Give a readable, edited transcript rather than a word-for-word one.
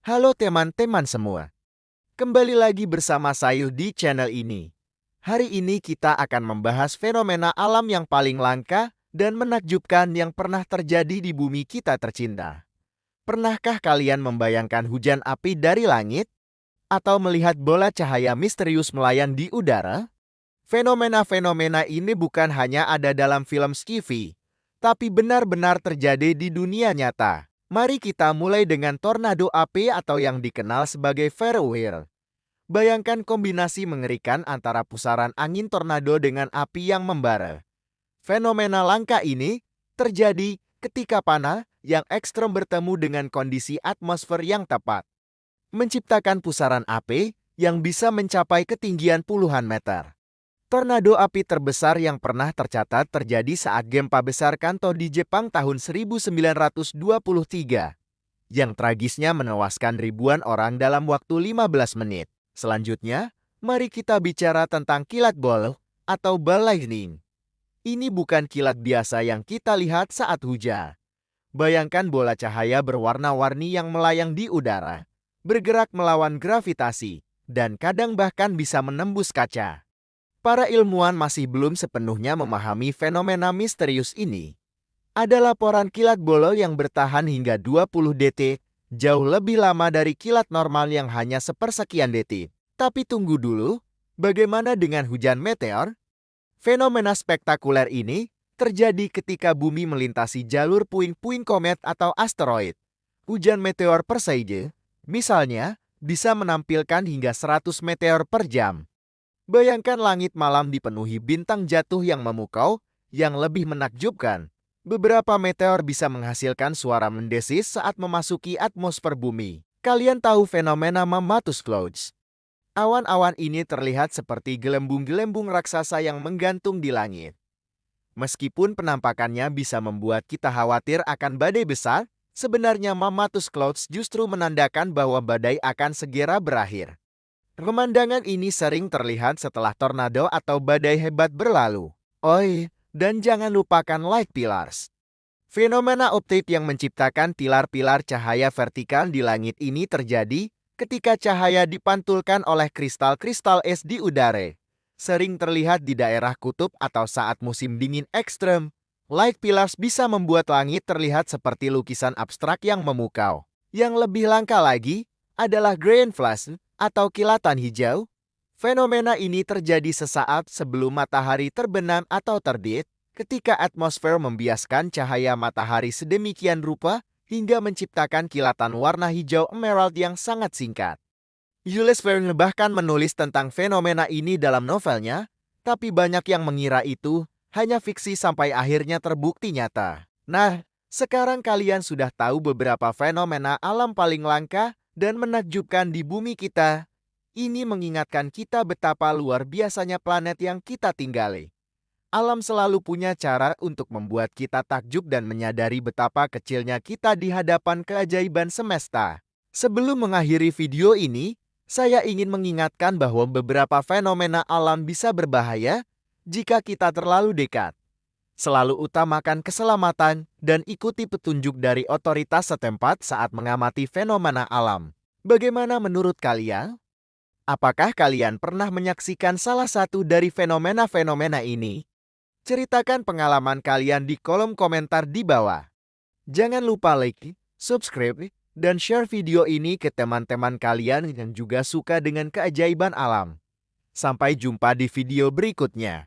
Halo teman-teman semua, kembali lagi bersama saya di channel ini. Hari ini kita akan membahas fenomena alam yang paling langka dan menakjubkan yang pernah terjadi di bumi kita tercinta. Pernahkah kalian membayangkan hujan api dari langit? Atau melihat bola cahaya misterius melayang di udara? Fenomena-fenomena ini bukan hanya ada dalam film sci-fi, tapi benar-benar terjadi di dunia nyata. Mari kita mulai dengan tornado api atau yang dikenal sebagai Firewire. Bayangkan kombinasi mengerikan antara pusaran angin tornado dengan api yang membara. Fenomena langka ini terjadi ketika panah yang ekstrem bertemu dengan kondisi atmosfer yang tepat, menciptakan pusaran api yang bisa mencapai ketinggian puluhan meter. Tornado api terbesar yang pernah tercatat terjadi saat gempa besar Kanto di Jepang tahun 1923, yang tragisnya menewaskan ribuan orang dalam waktu 15 menit. Selanjutnya, mari kita bicara tentang kilat bola atau ball lightning. Ini bukan kilat biasa yang kita lihat saat hujan. Bayangkan bola cahaya berwarna-warni yang melayang di udara, bergerak melawan gravitasi, dan kadang bahkan bisa menembus kaca. Para ilmuwan masih belum sepenuhnya memahami fenomena misterius ini. Ada laporan kilat bolol yang bertahan hingga 20 detik, jauh lebih lama dari kilat normal yang hanya sepersekian detik. Tapi tunggu dulu, bagaimana dengan hujan meteor? Fenomena spektakuler ini terjadi ketika bumi melintasi jalur puing-puing komet atau asteroid. Hujan meteor Perseide, misalnya, bisa menampilkan hingga 100 meteor per jam. Bayangkan langit malam dipenuhi bintang jatuh yang memukau, yang lebih menakjubkan. Beberapa meteor bisa menghasilkan suara mendesis saat memasuki atmosfer bumi. Kalian tahu fenomena Mammatus Clouds? Awan-awan ini terlihat seperti gelembung-gelembung raksasa yang menggantung di langit. Meskipun penampakannya bisa membuat kita khawatir akan badai besar, sebenarnya Mammatus Clouds justru menandakan bahwa badai akan segera berakhir. Pemandangan ini sering terlihat setelah tornado atau badai hebat berlalu. Dan jangan lupakan light pillars. Fenomena optik yang menciptakan pilar-pilar cahaya vertikal di langit ini terjadi ketika cahaya dipantulkan oleh kristal-kristal es di udara. Sering terlihat di daerah kutub atau saat musim dingin ekstrem. Light pillars bisa membuat langit terlihat seperti lukisan abstrak yang memukau. Yang lebih langka lagi adalah grand flash atau kilatan hijau. Fenomena ini terjadi sesaat sebelum matahari terbenam atau terbit, ketika atmosfer membiaskan cahaya matahari sedemikian rupa hingga menciptakan kilatan warna hijau emerald yang sangat singkat. Jules Verne bahkan menulis tentang fenomena ini dalam novelnya, tapi banyak yang mengira itu hanya fiksi sampai akhirnya terbukti nyata. Nah, sekarang kalian sudah tahu beberapa fenomena alam paling langka dan menakjubkan di bumi kita. Ini mengingatkan kita betapa luar biasanya planet yang kita tinggali. Alam selalu punya cara untuk membuat kita takjub dan menyadari betapa kecilnya kita di hadapan keajaiban semesta. Sebelum mengakhiri video ini, saya ingin mengingatkan bahwa beberapa fenomena alam bisa berbahaya jika kita terlalu dekat. Selalu utamakan keselamatan dan ikuti petunjuk dari otoritas setempat saat mengamati fenomena alam. Bagaimana menurut kalian? Apakah kalian pernah menyaksikan salah satu dari fenomena-fenomena ini? Ceritakan pengalaman kalian di kolom komentar di bawah. Jangan lupa like, subscribe, dan share video ini ke teman-teman kalian yang juga suka dengan keajaiban alam. Sampai jumpa di video berikutnya.